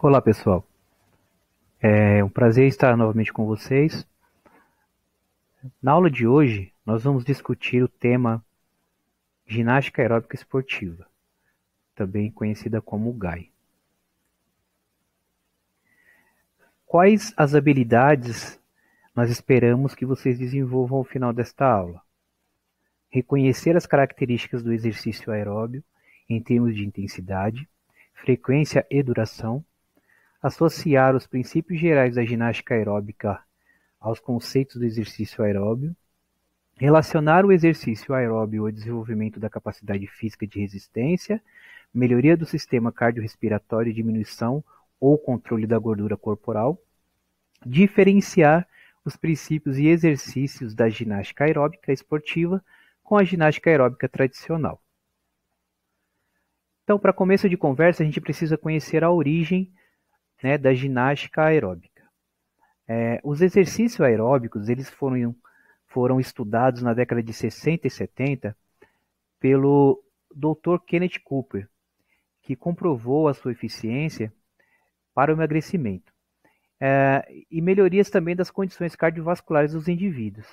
Olá, pessoal. É um prazer estar novamente com vocês. Na aula de hoje, nós vamos discutir o tema ginástica aeróbica esportiva, também conhecida como GAI. Quais as habilidades nós esperamos que vocês desenvolvam ao final desta aula? Reconhecer as características do exercício aeróbio em termos de intensidade, frequência e duração, associar os princípios gerais da ginástica aeróbica aos conceitos do exercício aeróbio, relacionar o exercício aeróbio ao desenvolvimento da capacidade física de resistência, melhoria do sistema cardiorrespiratório e diminuição ou controle da gordura corporal, diferenciar os princípios e exercícios da ginástica aeróbica esportiva com a ginástica aeróbica tradicional. Então, para começo de conversa, a gente precisa conhecer a origem, da ginástica aeróbica. Os exercícios aeróbicos eles foram estudados na década de 60 e 70 pelo Dr. Kenneth Cooper, que comprovou a sua eficiência para o emagrecimento e melhorias também das condições cardiovasculares dos indivíduos.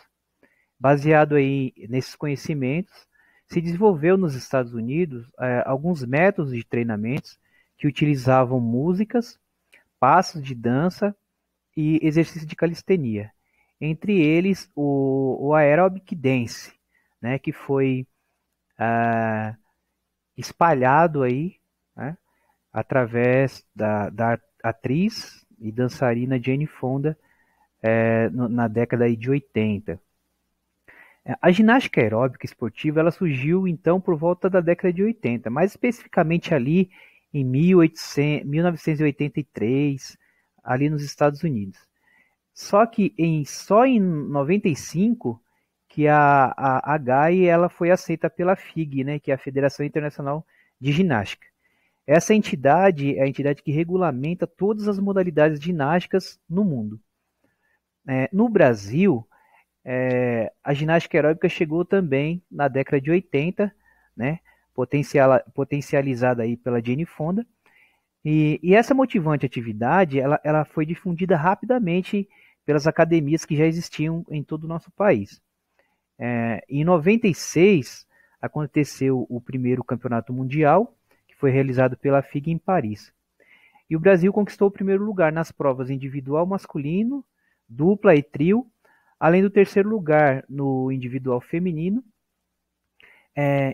Baseado aí nesses conhecimentos, se desenvolveu nos Estados Unidos alguns métodos de treinamentos que utilizavam músicas, passos de dança e exercício de calistenia. Entre eles, o Aerobic Dance, que foi espalhado aí, através da atriz e dançarina Jane Fonda na década aí de 80. A ginástica aeróbica esportiva ela surgiu então por volta da década de 80, mais especificamente ali em 1983, ali nos Estados Unidos. Só que só em 95 que a GAI ela foi aceita pela FIG, que é a Federação Internacional de Ginástica. Essa entidade é a entidade que regulamenta todas as modalidades ginásticas no mundo. No Brasil, a ginástica aeróbica chegou também na década de 80, potencializada aí pela Jane Fonda, e essa motivante atividade ela foi difundida rapidamente pelas academias que já existiam em todo o nosso país. Em 96 aconteceu o primeiro campeonato mundial, que foi realizado pela FIG em Paris. E o Brasil conquistou o primeiro lugar nas provas individual masculino, dupla e trio, além do terceiro lugar no individual feminino.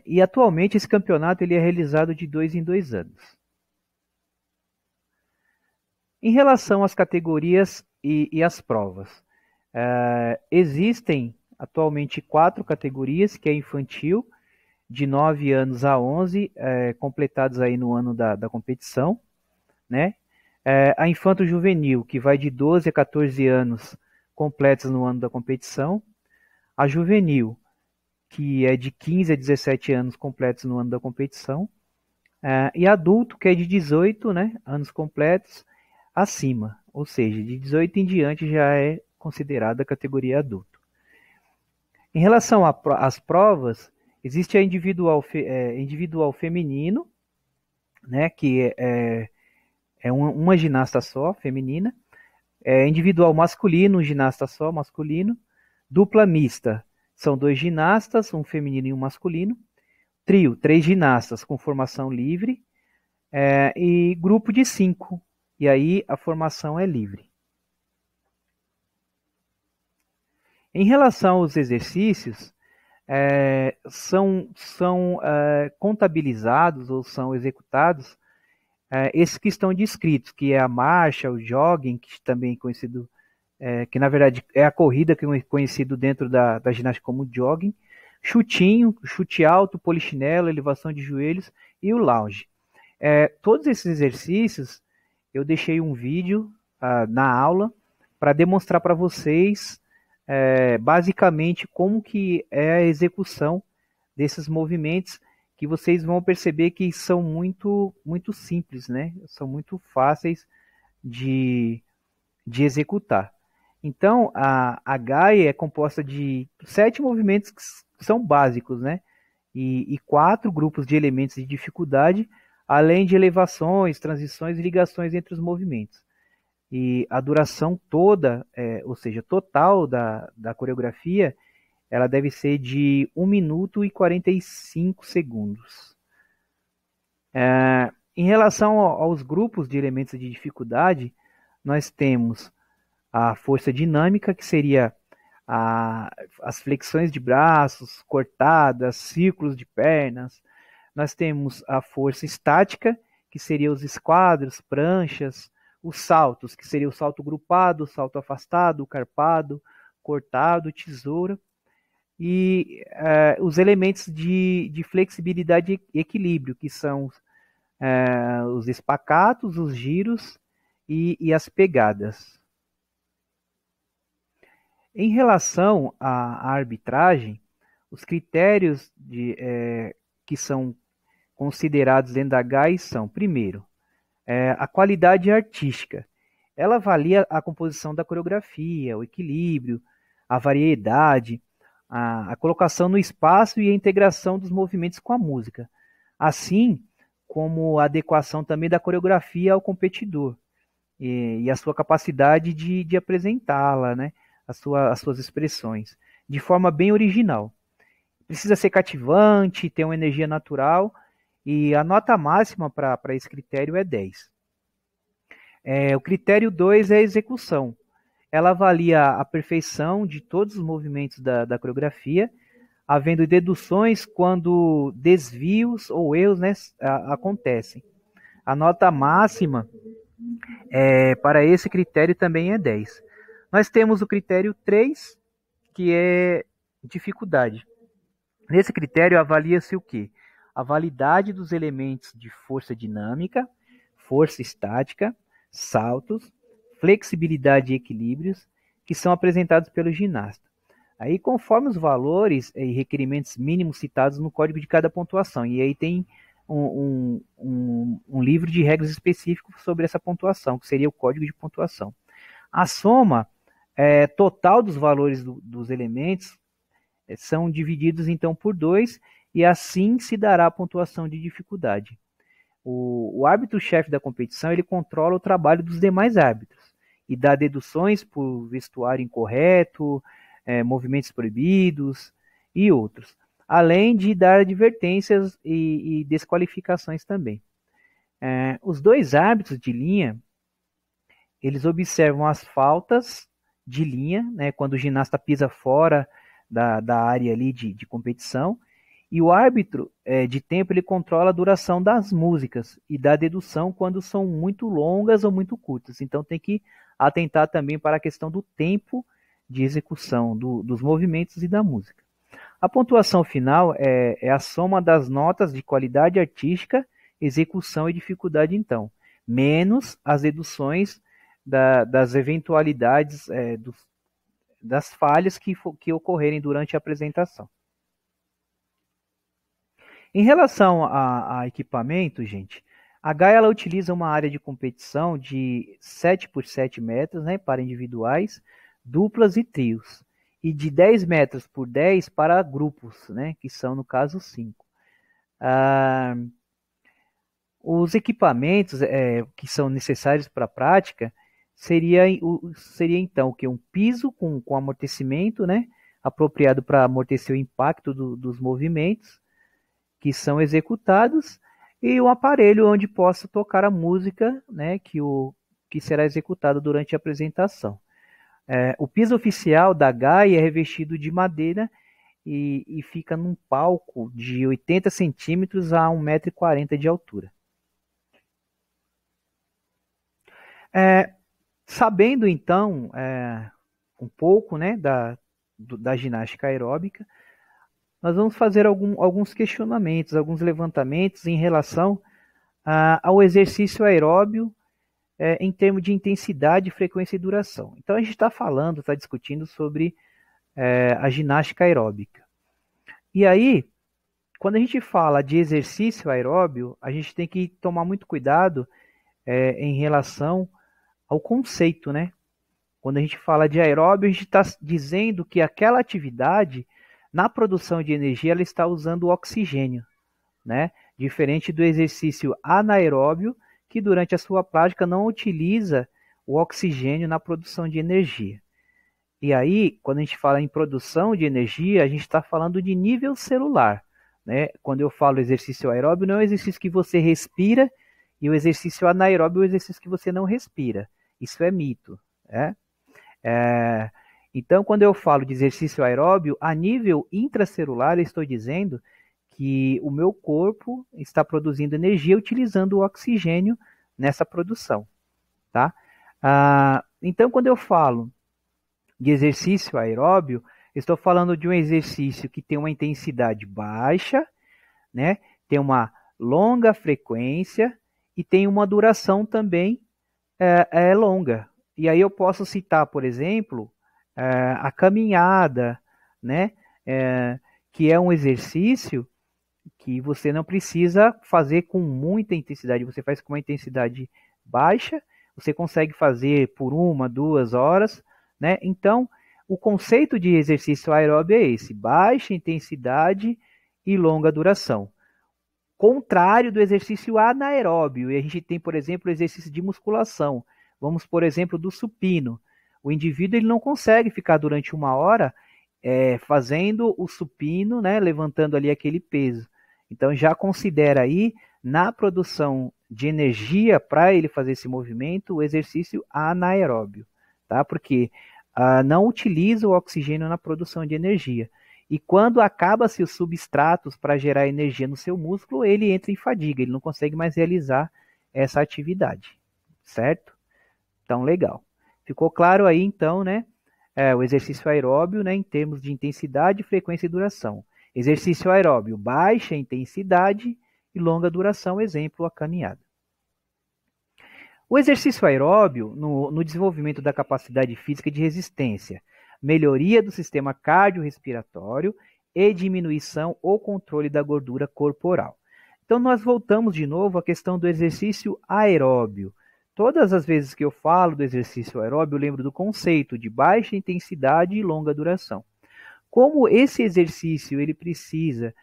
E atualmente esse campeonato ele é realizado de 2 em 2 anos. Em relação às categorias e às provas, existem atualmente 4 categorias, que é infantil, de 9 anos a 11, completados aí no ano da competição, a infanto-juvenil, que vai de 12 a 14 anos, completos no ano da competição, a juvenil, que é de 15 a 17 anos, completos no ano da competição, e adulto, que é de 18 anos completos, acima, ou seja, de 18 em diante já é considerada a categoria adulto. Em relação às provas, existe a individual feminino, que é uma ginasta só, feminina, individual masculino, um ginasta só, masculino, dupla mista, são 2 ginastas, um feminino e um masculino, trio, 3 ginastas com formação livre, e grupo de 5, e aí a formação é livre. Em relação aos exercícios, são contabilizados ou são executados esses que estão descritos, que é a marcha, o jogging, que também é conhecido, que na verdade é a corrida, que é conhecido dentro da ginástica como jogging, chutinho, chute alto, polichinelo, elevação de joelhos e o lounge. Todos esses exercícios eu deixei um vídeo na aula para demonstrar para vocês basicamente como que é a execução desses movimentos, que vocês vão perceber que são muito, muito simples, São muito fáceis de executar. Então, a GAI é composta de 7 movimentos que são básicos, e 4 grupos de elementos de dificuldade, além de elevações, transições e ligações entre os movimentos. E a duração toda, ou seja, total da coreografia, ela deve ser de 1 minuto e 45 segundos. Em relação aos grupos de elementos de dificuldade, nós temos a força dinâmica, que seria as flexões de braços, cortadas, círculos de pernas. Nós temos a força estática, que seria os esquadros, pranchas, os saltos, que seria o salto grupado, o salto afastado, o carpado, cortado, tesoura, e os elementos de flexibilidade e equilíbrio, que são os espacatos, os giros e as pegadas. Em relação à arbitragem, os critérios que são considerados dentro da GAI são, primeiro, a qualidade artística. Ela avalia a composição da coreografia, o equilíbrio, a variedade, a colocação no espaço e a integração dos movimentos com a música, assim como a adequação também da coreografia ao competidor e a sua capacidade de apresentá-la, né? As suas expressões, de forma bem original. Precisa ser cativante, ter uma energia natural, e a nota máxima para esse critério é 10. O critério 2 é a execução. Ela avalia a perfeição de todos os movimentos da coreografia, havendo deduções quando desvios ou erros, né, acontecem. A nota máxima para esse critério também é 10. Nós temos o critério 3, que é dificuldade. Nesse critério avalia-se o quê? A validade dos elementos de força dinâmica, força estática, saltos, flexibilidade e equilíbrios que são apresentados pelo ginasta. Aí, conforme os valores e requerimentos mínimos citados no código de cada pontuação. E aí tem um livro de regras específico sobre essa pontuação, que seria o código de pontuação. A soma total dos valores dos elementos são divididos então por 2 e assim se dará a pontuação de dificuldade. O árbitro-chefe da competição ele controla o trabalho dos demais árbitros e dá deduções por vestuário incorreto, movimentos proibidos e outros, além de dar advertências e desqualificações também. Os dois árbitros de linha eles observam as faltas de linha, né, quando o ginasta pisa fora da área ali de competição, e o árbitro de tempo ele controla a duração das músicas e dá dedução quando são muito longas ou muito curtas. Então tem que atentar também para a questão do tempo de execução dos movimentos e da música. A pontuação final é a soma das notas de qualidade artística, execução e dificuldade, então, menos as deduções das eventualidades das falhas que ocorrerem durante a apresentação. Em relação a equipamento, gente, a GAI ela utiliza uma área de competição de 7 por 7 metros, né, para individuais, duplas e trios, e de 10 metros por 10 para grupos, né, que são, no caso, 5. Os equipamentos que são necessários para a prática seria então o que? Um piso com amortecimento, né, apropriado para amortecer o impacto dos movimentos que são executados, e um aparelho onde possa tocar a música, né, que será executado durante a apresentação. O piso oficial da GAI é revestido de madeira e fica num palco de 80 centímetros a 1,40 m de altura. Sabendo então um pouco, né, da ginástica aeróbica, nós vamos fazer alguns questionamentos, alguns levantamentos em relação ao exercício aeróbio em termos de intensidade, frequência e duração. Então a gente está discutindo sobre a ginástica aeróbica. E aí, quando a gente fala de exercício aeróbio, a gente tem que tomar muito cuidado em relação ao conceito, né? Quando a gente fala de aeróbio, a gente está dizendo que aquela atividade, na produção de energia, ela está usando o oxigênio, né? diferente do exercício anaeróbio, que durante a sua prática não utiliza o oxigênio na produção de energia. E aí, quando a gente fala em produção de energia, a gente está falando de nível celular, né? Quando eu falo exercício aeróbio, não é um exercício que você respira, e o exercício anaeróbio é o exercício que você não respira. Isso é mito, né? Então, quando eu falo de exercício aeróbio, a nível intracelular, eu estou dizendo que o meu corpo está produzindo energia utilizando o oxigênio nessa produção, tá? Então, quando eu falo de exercício aeróbio, estou falando de um exercício que tem uma intensidade baixa, né? Tem uma longa frequência e tem uma duração também longa. E aí eu posso citar, por exemplo, a caminhada, né? Que é um exercício que você não precisa fazer com muita intensidade, você faz com uma intensidade baixa, você consegue fazer por 1, 2 horas, né? Então, o conceito de exercício aeróbio é esse: baixa intensidade e longa duração. Contrário do exercício anaeróbio, e a gente tem, por exemplo, o exercício de musculação. Vamos, por exemplo, do supino. O indivíduo ele não consegue ficar durante 1 hora fazendo o supino, né, levantando ali aquele peso. Então já considera aí, na produção de energia para ele fazer esse movimento, o exercício anaeróbio, tá? Porque não utiliza o oxigênio na produção de energia. E quando acaba-se os substratos para gerar energia no seu músculo, ele entra em fadiga, ele não consegue mais realizar essa atividade, certo? Então, legal. Ficou claro aí, então, né? O exercício aeróbio, né, em termos de intensidade, frequência e duração. Exercício aeróbio, baixa intensidade e longa duração, exemplo, a caminhada. O exercício aeróbio, no desenvolvimento da capacidade física de resistência, melhoria do sistema cardiorrespiratório e diminuição ou controle da gordura corporal. Então, nós voltamos de novo à questão do exercício aeróbio. Todas as vezes que eu falo do exercício aeróbio, eu lembro do conceito de baixa intensidade e longa duração. Como esse exercício ele precisa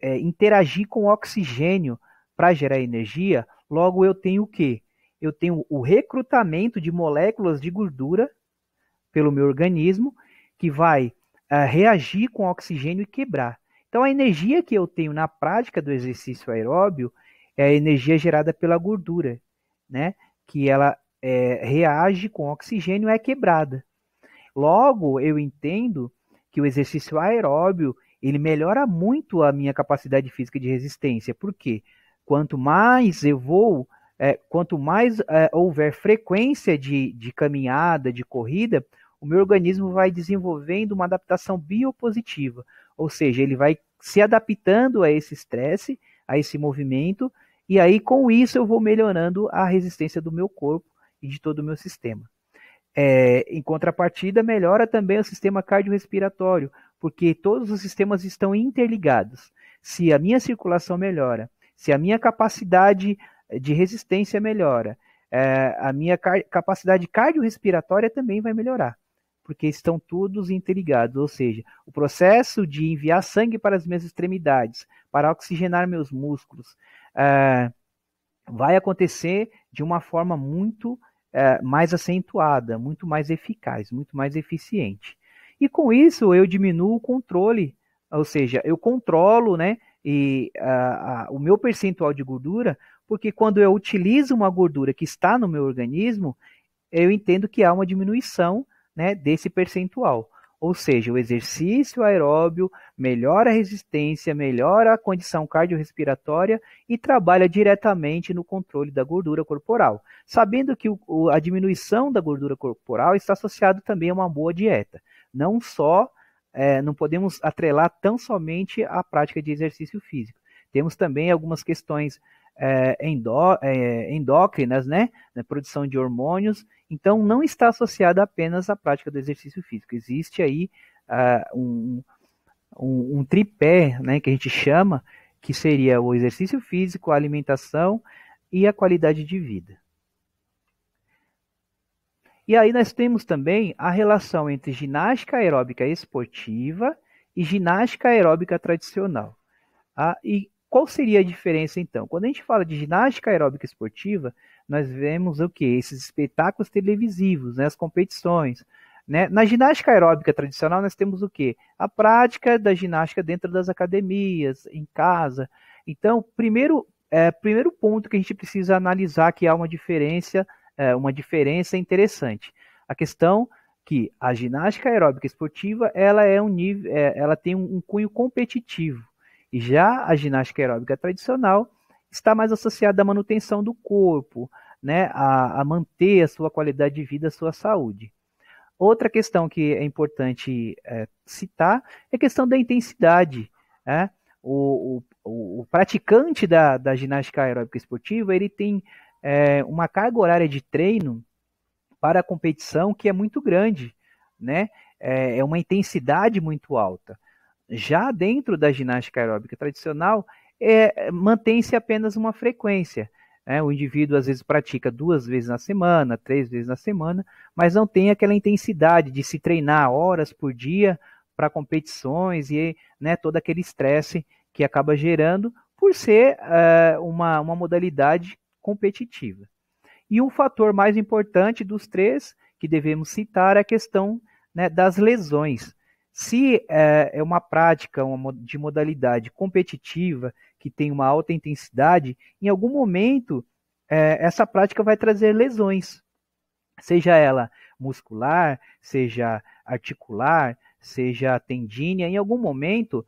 interagir com o oxigênio para gerar energia, logo eu tenho o quê? Eu tenho o recrutamento de moléculas de gordura pelo meu organismo, que vai reagir com o oxigênio e quebrar. Então, a energia que eu tenho na prática do exercício aeróbio é a energia gerada pela gordura, né? Que ela reage com o oxigênio e é quebrada. Logo, eu entendo que o exercício aeróbio ele melhora muito a minha capacidade física de resistência. Por quê? Quanto mais eu vou, quanto mais houver frequência de caminhada, de corrida, o meu organismo vai desenvolvendo uma adaptação biopositiva. Ou seja, ele vai se adaptando a esse estresse, a esse movimento, e aí com isso eu vou melhorando a resistência do meu corpo e de todo o meu sistema. Em contrapartida, melhora também o sistema cardiorrespiratório, porque todos os sistemas estão interligados. Se a minha circulação melhora, se a minha capacidade de resistência melhora, a minha capacidade cardiorrespiratória também vai melhorar, porque estão todos interligados, ou seja, o processo de enviar sangue para as minhas extremidades, para oxigenar meus músculos, vai acontecer de uma forma muito mais acentuada, muito mais eficaz, muito mais eficiente. E com isso eu diminuo o controle, ou seja, eu controlo, né, o meu percentual de gordura, porque quando eu utilizo uma gordura que está no meu organismo, eu entendo que há uma diminuição, né, desse percentual. Ou seja, o exercício aeróbio melhora a resistência, melhora a condição cardiorrespiratória e trabalha diretamente no controle da gordura corporal, sabendo que a diminuição da gordura corporal está associada também a uma boa dieta. Não podemos atrelar tão somente à prática de exercício físico. Temos também algumas questões endócrinas, né, na produção de hormônios, então não está associada apenas à prática do exercício físico. Existe aí um tripé, né, que a gente chama, que seria o exercício físico, a alimentação e a qualidade de vida. E aí nós temos também a relação entre ginástica aeróbica esportiva e ginástica aeróbica tradicional. E qual seria a diferença então? Quando a gente fala de ginástica aeróbica esportiva, nós vemos o que? Esses espetáculos televisivos, né? As competições. Né? Na ginástica aeróbica tradicional, nós temos o quê? A prática da ginástica dentro das academias, em casa. Então, primeiro ponto que a gente precisa analisar que há uma diferença interessante. A questão que a ginástica aeróbica esportiva ela tem um cunho competitivo. E já a ginástica aeróbica tradicional está mais associada à manutenção do corpo, né, a manter a sua qualidade de vida, a sua saúde. Outra questão que é importante citar é a questão da intensidade. Né? O praticante da ginástica aeróbica esportiva ele tem uma carga horária de treino para a competição que é muito grande, né? É uma intensidade muito alta. Já dentro da ginástica aeróbica tradicional, mantém-se apenas uma frequência. Né? O indivíduo às vezes pratica 2 vezes na semana, 3 vezes na semana, mas não tem aquela intensidade de se treinar horas por dia para competições e, né, todo aquele estresse que acaba gerando por ser uma modalidade competitiva. E um fator mais importante dos três que devemos citar é a questão, né, das lesões. Se é uma prática de modalidade competitiva que tem uma alta intensidade, em algum momento essa prática vai trazer lesões, seja ela muscular, seja articular, seja tendínea. Em algum momento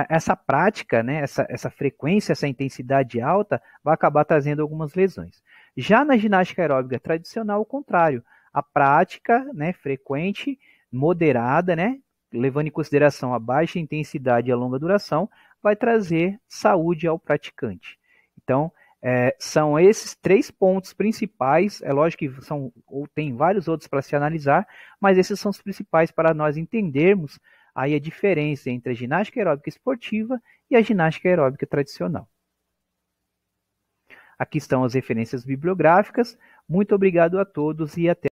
essa prática, né, essa frequência, essa intensidade alta vai acabar trazendo algumas lesões. Já na ginástica aeróbica tradicional, o contrário, a prática, né, frequente, moderada, né, levando em consideração a baixa intensidade e a longa duração, vai trazer saúde ao praticante. Então, são esses 3 pontos principais. É lógico que tem vários outros para se analisar, mas esses são os principais para nós entendermos aí a diferença entre a ginástica aeróbica esportiva e a ginástica aeróbica tradicional. Aqui estão as referências bibliográficas. Muito obrigado a todos e até